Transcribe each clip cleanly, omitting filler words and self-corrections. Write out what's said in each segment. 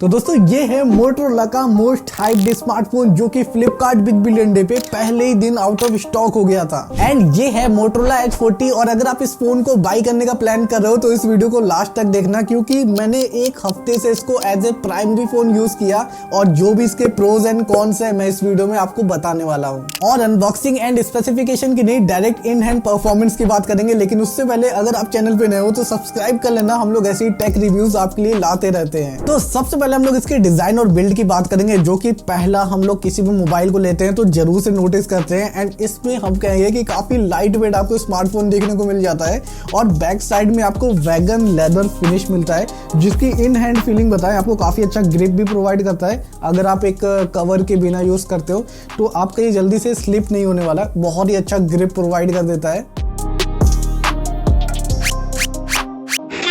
तो दोस्तों ये है मोटोरोला का मोस्ट हाइप्ड स्मार्टफोन जो कि फ्लिपकार्ट बिग बिलियन डे पे पहले ही दिन आउट ऑफ स्टॉक हो गया था। एंड ये है मोटोरोला H40। और अगर आप इस फोन को बाई करने का प्लान कर रहे हो तो इस वीडियो को लास्ट तक देखना, क्योंकि मैंने एक हफ्ते से इसको as a primary phone use किया और जो भी इसके प्रोज एंड कॉन्स है मैं इस वीडियो में आपको बताने वाला हूँ। और अनबॉक्सिंग एंड स्पेसिफिकेशन की नहीं, डायरेक्ट इन हैंड परफॉर्मेंस की बात करेंगे। लेकिन उससे पहले अगर आप चैनल पे नए हो तो सब्सक्राइब कर लेना, हम लोग ऐसे ही टेक रिव्यूज आपके लिए लाते रहते हैं। तो सबसे पहले हम लोग इसके डिजाइन और बिल्ड की बात करेंगे, जो कि पहला हम लोग किसी भी मोबाइल को लेते हैं तो जरूर से नोटिस करते हैं। एंड इसमें हम कहेंगे कि काफी लाइट वेट आपको स्मार्टफोन देखने को मिल जाता है और बैक साइड में आपको वैगन लेदर फिनिश मिलता है, जिसकी इन हैंड फीलिंग बताएं आपको काफी अच्छा ग्रिप भी प्रोवाइड करता है। अगर आप एक कवर के बिना यूज करते हो तो आपका ये जल्दी से स्लिप नहीं होने वाला, बहुत ही अच्छा ग्रिप प्रोवाइड कर देता है।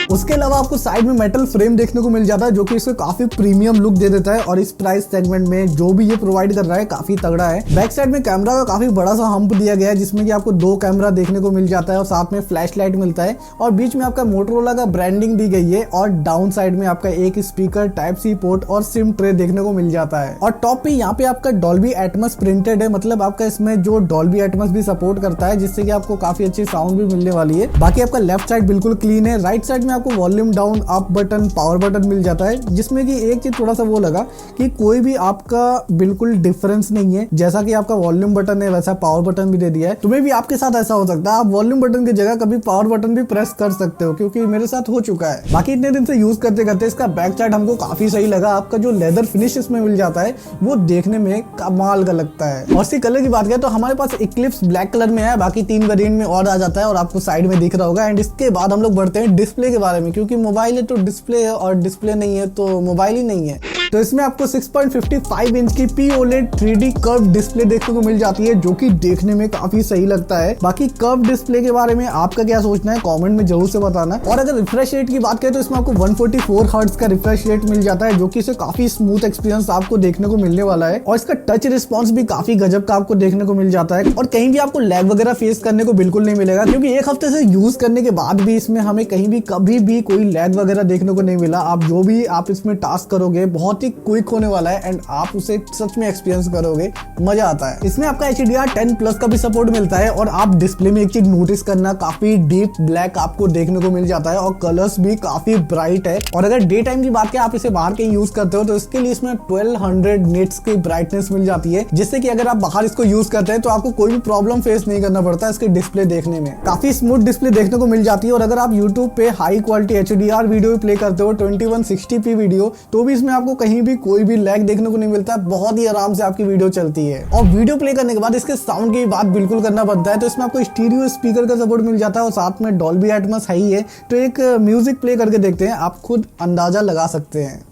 उसके अलावा आपको साइड में मेटल फ्रेम देखने को मिल जाता है, जो कि इसको काफी प्रीमियम लुक दे देता है और इस प्राइस सेगमेंट में जो भी ये प्रोवाइड कर रहा है काफी तगड़ा है। बैक साइड में कैमरा का काफी बड़ा सा हम्प दिया गया है, जिसमें कि आपको 2 कैमरा देखने को मिल जाता है और साथ में फ्लैश लाइट मिलता है और बीच में आपका मोटोरोला का ब्रांडिंग दी गई है। और डाउन साइड में आपका एक स्पीकर, टाइप सी पोर्ट और सिम ट्रे देखने को मिल जाता है। और टॉप पे यहाँ पे आपका डॉल्बी एटमॉस प्रिंटेड है, मतलब आपका इसमें जो डॉल्बी एटमॉस भी सपोर्ट करता है, जिससे कि आपको काफी अच्छी साउंड भी मिलने वाली है। बाकी आपका लेफ्ट साइड बिल्कुल क्लीन है। राइट साइड में आपको volume down, up button, power button मिल जाता है, जिसमें कि एक चीज थोड़ा सा वो लगा कि कोई भी आपका बिल्कुल डिफरेंस नहीं है। जैसा कि आपका वॉल्यूम बटन है वैसा पावर बटन भी दे दिया है। तुम्हें भी आपके साथ ऐसा हो सकता है, आप वॉल्यूम बटन की जगह कभी पावर बटन भी प्रेस कर सकते हो, क्योंकि मेरे साथ हो चुका है। बाकी इतने दिन से यूज करते करते इसका बैक साइड हमको काफी सही लगा। आपका जो लेदर फिनिश इसमें मिल जाता है वो देखने में कमाल का लगता है। और इसकी कलर की बात करें तो हमारे पास इक्लिप्स ब्लैक कलर में है, बाकी 3 वेरिएंट में और आ जाता है और आपको साइड में दिख रहा होगा। एंड इसके बाद हम लोग बढ़ते हैं डिस्प्ले के बारे में, क्योंकि मोबाइल है तो डिस्प्ले है और डिस्प्ले नहीं है तो मोबाइल ही नहीं है। तो इसमें आपको 6.55 इंच की POLED 3D कर्व डिस्प्ले देखने को मिल जाती है, जो कि देखने में काफी सही लगता है। बाकी कर्व डिस्प्ले के बारे में आपका क्या सोचना है कमेंट में जरूर से बताना। और अगर रिफ्रेश रेट की बात करें तो इसमें आपको 144 हर्ट्ज का रिफ्रेश रेट मिल जाता है, जो कि इसे काफी स्मूथ एक्सपीरियंस आपको देखने को मिलने वाला है। और इसका टच रिस्पॉन्स भी काफी गजब का आपको देखने को मिल जाता है और कहीं भी आपको लैग वगैरह फेस करने को बिल्कुल नहीं मिलेगा, क्योंकि एक हफ्ते से यूज करने के बाद भी इसमें हमें कहीं भी कभी भी कोई लैग वगैरह देखने को नहीं मिला। आप जो भी आप इसमें टास्क करोगे बहुत ही क्विक होने वाला है एंड आप उसे सच में एक्सपीरियंस करोगे, मजा आता है। इसमें आपका HDR10+ का भी सपोर्ट मिलता है। और आप डिस्प्ले में एक चीज नोटिस करना, काफी डीप ब्लैक आपको देखने को मिल जाता है और कलर्स भी काफी ब्राइट है। और अगर डे टाइम की बात करें, आप इसे बाहर कहीं यूज करते हो तो इसके लिए इसमें 1200 निट्स की ब्राइटनेस मिल जाती है, जिससे कि अगर आप बाहर इसको यूज करते हैं तो आपको कोई भी प्रॉब्लम फेस नहीं करना पड़ता इसके डिस्प्ले देखने में। काफी स्मूथ डिस्प्ले देखने को मिल जाती है। और अगर आप यूट्यूब पे high quality HDR video play करते हो 2160p वीडियो, तो भी इसमें आपको कहीं भी कोई भी लैग देखने को नहीं मिलता, बहुत ही आराम से आपकी वीडियो चलती है। और वीडियो प्ले करने के बाद इसके साउंड की बात बिल्कुल करना बनता है, तो इसमें आपको स्टीरियो स्पीकर का सपोर्ट मिल जाता है और साथ में डॉल्बी एटमॉस है ही है। तो एक म्यूजिक प्ले करके देखते हैं, आप खुद अंदाजा लगा सकते हैं।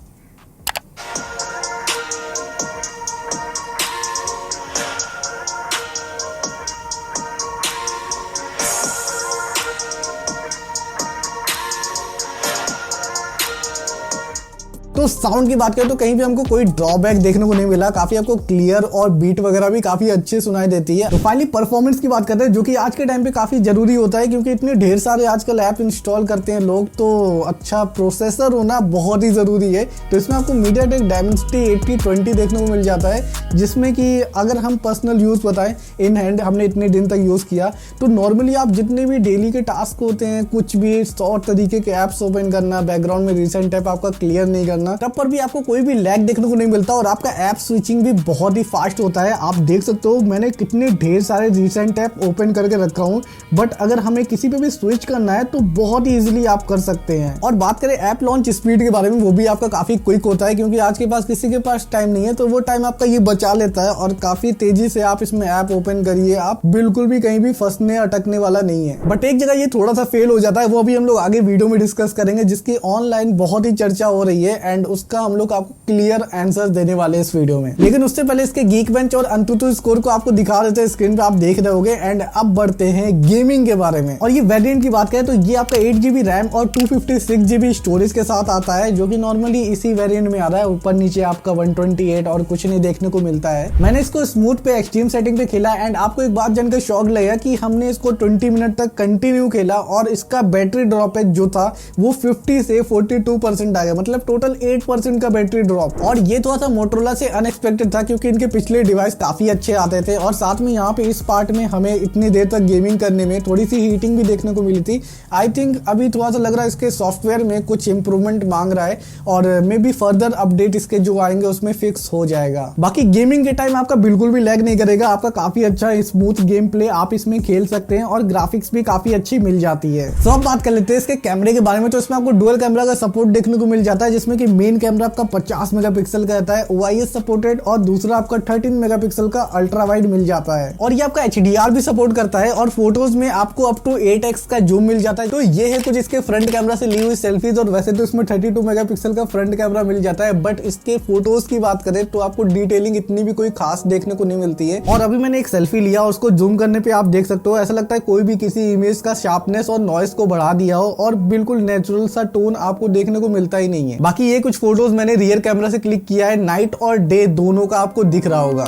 तो साउंड की बात करें तो कहीं भी हमको कोई ड्रॉबैक देखने को नहीं मिला, काफी आपको क्लियर और बीट वगैरह भी काफी अच्छे सुनाई देती है। तो फाइनली परफॉर्मेंस की बात करते हैं, जो कि आज के टाइम पे काफी जरूरी होता है, क्योंकि इतने ढेर सारे आजकल ऐप इंस्टॉल करते हैं लोग, तो अच्छा प्रोसेसर होना बहुत ही जरूरी है। तो इसमें आपको MediaTek Dimensity 8020 देखने को मिल जाता है, जिसमें कि अगर हम पर्सनल यूज बताएं, इन हैंड हमने इतने दिन तक यूज किया, तो नॉर्मली आप जितने भी डेली के टास्क होते हैं, कुछ भी 100 तरीके के ऐप्स ओपन करना, बैकग्राउंड में रिसेंट ऐप आपका क्लियर नहीं करना, तब पर भी आपको कोई भी लैग देखने को नहीं मिलता और आपका ऐप स्विचिंग भी बहुत ही फास्ट होता है। आप देख सकते हो मैंने कितने ढेर सारे रिसेंट ऐप ओपन करके रखा हूं, बट अगर हमें किसी पे भी स्विच करना है तो बहुत ही इजीली आप कर सकते हैं। और बात करें ऐप लॉन्च स्पीड के बारे में, वो भी आपका काफी क्विक होता है, क्योंकि आज के पास किसी के पास टाइम नहीं है तो वो टाइम आपका ये बचा लेता है और काफी तेजी से आप इसमें ऐप ओपन करिए, आप बिल्कुल भी कहीं भी फंसने अटकने वाला नहीं है। बट एक जगह ये थोड़ा सा फेल हो जाता है, वो अभी हम लोग आगे वीडियो में डिस्कस करेंगे, जिसकी ऑनलाइन बहुत ही चर्चा हो रही है एंड उसका हम लोग आपको क्लियर आंसर देने वाले इस वीडियो में। लेकिन उससे पहले इसके Geekbench और AnTuTu स्कोर को आपको दिखा देते हैं, स्क्रीन पे आप देख रहे होंगे। एंड अब बढ़ते हैं गेमिंग के बारे में। और ये वेरिएंट की बात करें तो ये आपका 8GB रैम और 256GB स्टोरेज के साथ आता है, जो कि नॉर्मली इसी वेरिएंट में आ रहा है। ऊपर नीचे आपका 128 और कुछ नहीं देखने को मिलता है। मैंने इसको स्मूथ पे एक्सट्रीम सेटिंग पे खेला एंड आपको एक बात जानकर शॉक लगेगा कि हमने इसको 20 मिनट तक कंटिन्यू खेला और इसका बैटरी ड्रॉपेज जो था वो 50 से 42% आ गया, मतलब टोटल 68% का बैटरी ड्रॉप। और ये थोड़ा सा मोटरोला से अनएक्सपेक्टेड था क्योंकि इनके पिछले डिवाइस काफी अच्छे आते थे और साथ में यहाँ पे इस पार्ट में हमें इतनी देर तक गेमिंग करने में थोड़ी सी हीटिंग भी देखने को मिली थी। आई थिंक अभी थोड़ा सा लग रहा है इसके सॉफ्टवेयर में कुछ इंप्रूवमेंट मांग रहा है और मे बी फर्दर अपडेट इसके जो आएंगे उसमें फिक्स हो जाएगा। बाकी गेमिंग के टाइम आपका बिल्कुल भी लैग नहीं करेगा, आपका काफी अच्छा स्मूथ गेम प्ले आप इसमें खेल सकते हैं और ग्राफिक्स भी काफी अच्छी मिल जाती है। तो अब बात कर लेते हैं इसके कैमरे के बारे में। तो इसमें आपको डुअल कैमरा का सपोर्ट देखने को मिल जाता है जिसमें कि मेन कैमरा आपका 50 मेगापिक्सल का रहता है OIS सपोर्टेड और दूसरा आपका 13 मेगापिक्सल का अल्ट्रा वाइड मिल जाता है और ये आपका HDR भी सपोर्ट करता है और फोटोज में आपको अप टू 8x का जूम मिल जाता है। तो ये है कुछ इसके फ्रंट कैमरा से ली हुई सेल्फीज और वैसे तो इसमें 32 मेगापिक्सल का फ्रंट कैमरा मिल जाता है, बट इसके फोटोज की बात करें तो आपको डिटेलिंग इतनी भी कोई खास देखने को नहीं मिलती है। और अभी मैंने एक सेल्फी लिया, उसको जूम करने पे आप देख सकते हो ऐसा लगता है कोई भी किसी इमेज का शार्पनेस और नॉइस को बढ़ा दिया हो और बिल्कुल नेचुरल सा टोन आपको देखने को मिलता ही नहीं है। बाकी ये कुछ फोटोज मैंने रियर कैमरा से क्लिक किया है, नाइट और डे दोनों का आपको दिख रहा होगा।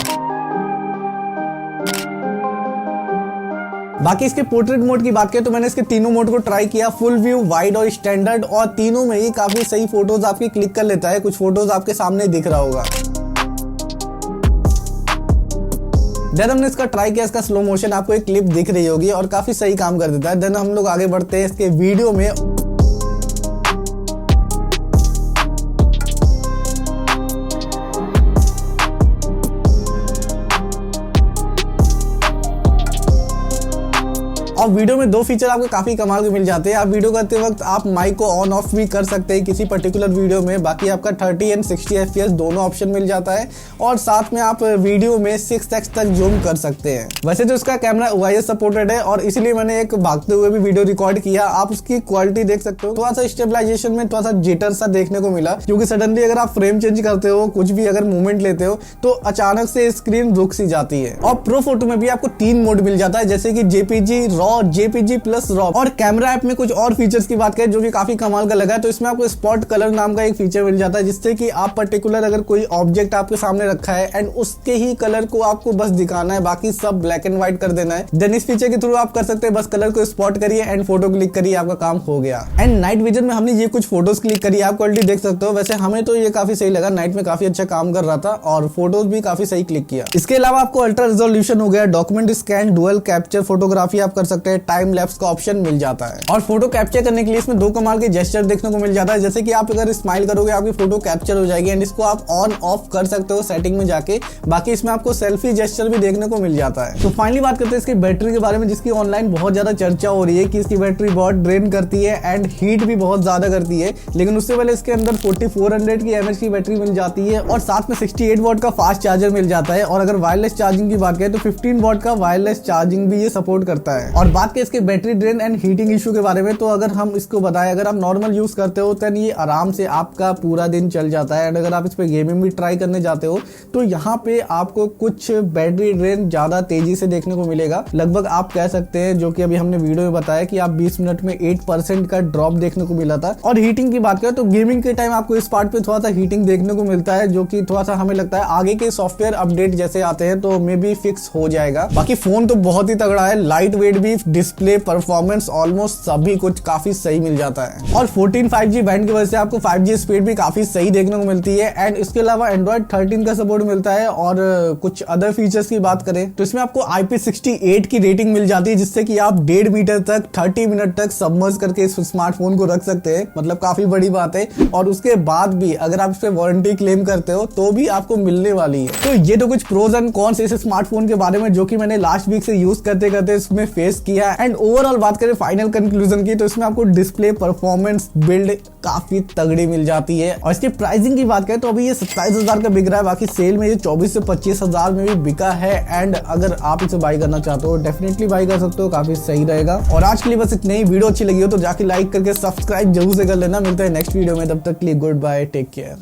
बाकी इसके पोर्ट्रेट मोड की बात करें तो मैंने इसके तीनों मोड को ट्राई किया, फुल व्यू, वाइड और स्टैंडर्ड, और तीनों में ही काफी सही फोटोज आपकी क्लिक कर लेता है। कुछ फोटोज आपके सामने दिख रहा होगा। देन हमने इसका ट्राई किया, इसका स्लो मोशन आपको एक क्लिप दिख रही होगी और काफी सही काम कर देता है। देन हम लोग आगे बढ़ते हैं इसके वीडियो में। और वीडियो में दो फीचर आपको काफी कमाल के मिल जाते हैं। आप वीडियो करते वक्त आप माइक को ऑन ऑफ भी कर सकते हैं किसी पर्टिकुलर वीडियो में। बाकी आपका 30 एंड 60 FPS दोनों ऑप्शन मिल जाता है और साथ में आप वीडियो में 6x तक जूम कर सकते हैं। वैसे तो इसका कैमरा OIS सपोर्टेड है और इसलिए मैंने एक भागते हुए भी वीडियो रिकॉर्ड किया। आप उसकी क्वालिटी देख सकते हो, थोड़ा सा स्टेबलाइजेशन में थोड़ा सा जिटर सा देखने को मिला क्योंकि सडनली अगर आप फ्रेम चेंज करते हो, कुछ भी अगर मूवमेंट लेते हो तो अचानक से स्क्रीन रुक सी जाती है। और प्रो फोटो में भी आपको 3 मोड मिल जाता है जैसे कि JPG, RAW, JPG plus RAW। और कैमरा ऐप में कुछ और फीचर्स की बात करें जो कि काफी कमाल का लगा है तो इसमें आपको स्पॉट कलर नाम का एक फीचर मिल जाता है जिससे कि आप पर्टिकुलर अगर कोई ऑब्जेक्ट आपके सामने रखा है एंड उसके ही कलर को आपको बस दिखाना है, बाकी सब ब्लैक एंड व्हाइट कर देना है। देन इस फीचर के थ्रू आप कर सकते हैं, बस कलर को स्पॉट करिए एंड फोटो क्लिक करिए, आपका काम हो गया। एंड नाइट विजन में हमने ये कुछ फोटोज क्लिक करी, आप क्वालिटी देख सकते हो। वैसे हमें तो ये काफी सही लगा, नाइट में काफी अच्छा काम कर रहा था और फोटोज भी काफी सही क्लिक किया। इसके अलावा आपको अल्ट्रा रिजोल्यूशन हो गया, document scan, dual capture photography आप कर सकते हैं, टाइम लैप्स का ऑप्शन मिल जाता है। और फोटो कैप्चर करने के लिए इसमें 2 कमाल के जेस्चर देखने को मिल जाता है जैसे कि आप अगर स्माइल करोगे आपकी फोटो कैप्चर हो जाएगी एंड इसको आप ऑन ऑफ कर सकते हो सेटिंग में जाके। बाकी इसमें आपको सेल्फी जेस्चर भी देखने को मिल जाता है। तो फाइनली बात करते हैं इसकी बैटरी के बारे में जिसकी ऑनलाइन बहुत ज्यादा चर्चा हो रही है कि इसकी बैटरी बहुत ड्रेन करती है एंड हीट भी बहुत ज्यादा करती है, लेकिन उससे पहले इसके अंदर 4400 की mAh की बैटरी मिल जाती है और साथ में 68 वॉट का फास्ट चार्जर मिल जाता है। और अगर वायरलेस चार्जिंग की बात करें तो 15 वॉट का वायरलेस चार्जिंग भी ये सपोर्ट करता है। और बात करें इसके battery drain and heating issue के बारे में तो अगर हम इसको बताएं, अगर आप नॉर्मल यूज करते हो तो ये आराम से आपका पूरा दिन चल जाता है एंड अगर आप इस पे गेमिंग भी ट्राई करने जाते हो तो यहाँ पे आपको कुछ बैटरी ड्रेन ज्यादा तेजी से देखने को मिलेगा। लगभग आप कह सकते हैं, जो कि अभी हमने वीडियो में बताया कि आप 20 मिनट में 8% का ड्रॉप देखने को मिला था। और हीटिंग की बात करें तो गेमिंग के टाइम आपको इस पार्ट पे थोड़ा सा हीटिंग देखने को मिलता है जो कि थोड़ा सा हमें लगता है आगे के सॉफ्टवेयर अपडेट जैसे आते हैं तो मे बी फिक्स हो जाएगा। बाकी फोन तो बहुत ही तगड़ा है, लाइट वेट भी, डिस्प्ले, परफॉर्मेंस, ऑलमोस्ट सभी कुछ काफी सही मिल जाता है। और 14 5G बैंड की वजह से आपको 5G स्पीड भी काफी सही देखने को मिलती है एंड इसके अलावा Android 13 का सपोर्ट मिलता है। और कुछ अदर फीचर्स की बात करें तो इसमें आपको IP68 की रेटिंग मिल जाती है जिससे कि आप 1.5 मीटर तक 30 मिनट तक सबमर्ज करके इस स्मार्टफोन को रख सकते हैं, मतलब काफी बड़ी बात है। और उसके बाद भी अगर आप इस पे वारंटी क्लेम करते हो तो भी आपको मिलने वाली है। तो ये तो कुछ प्रोज एंड कॉन्स इस स्मार्टफोन के बारे में जो कि मैंने लास्ट वीक से यूज करते करते इसमें फेस किया। एंड ओवरऑल बात करें फाइनल कंक्लूजन की तो इसमें आपको डिस्प्ले, परफॉर्मेंस, बिल्ड काफी तगड़ी मिल जाती है। और इसकी प्राइसिंग की बात करें तो अभी ये 27,000 का बिक रहा है, बाकी सेल में ये 24 से 25,000 में भी बिका है। एंड अगर आप इसे बाई करना चाहते हो डेफिनेटली बाई कर सकते हो, काफी सही रहेगा। और आज के लिए बस इतनी ही, वीडियो अच्छी लगी हो तो जाके लाइक करके सब्सक्राइब जरूर से कर लेना। मिलते हैं नेक्स्ट वीडियो में, तब तक के लिए गुड बाय, टेक केयर।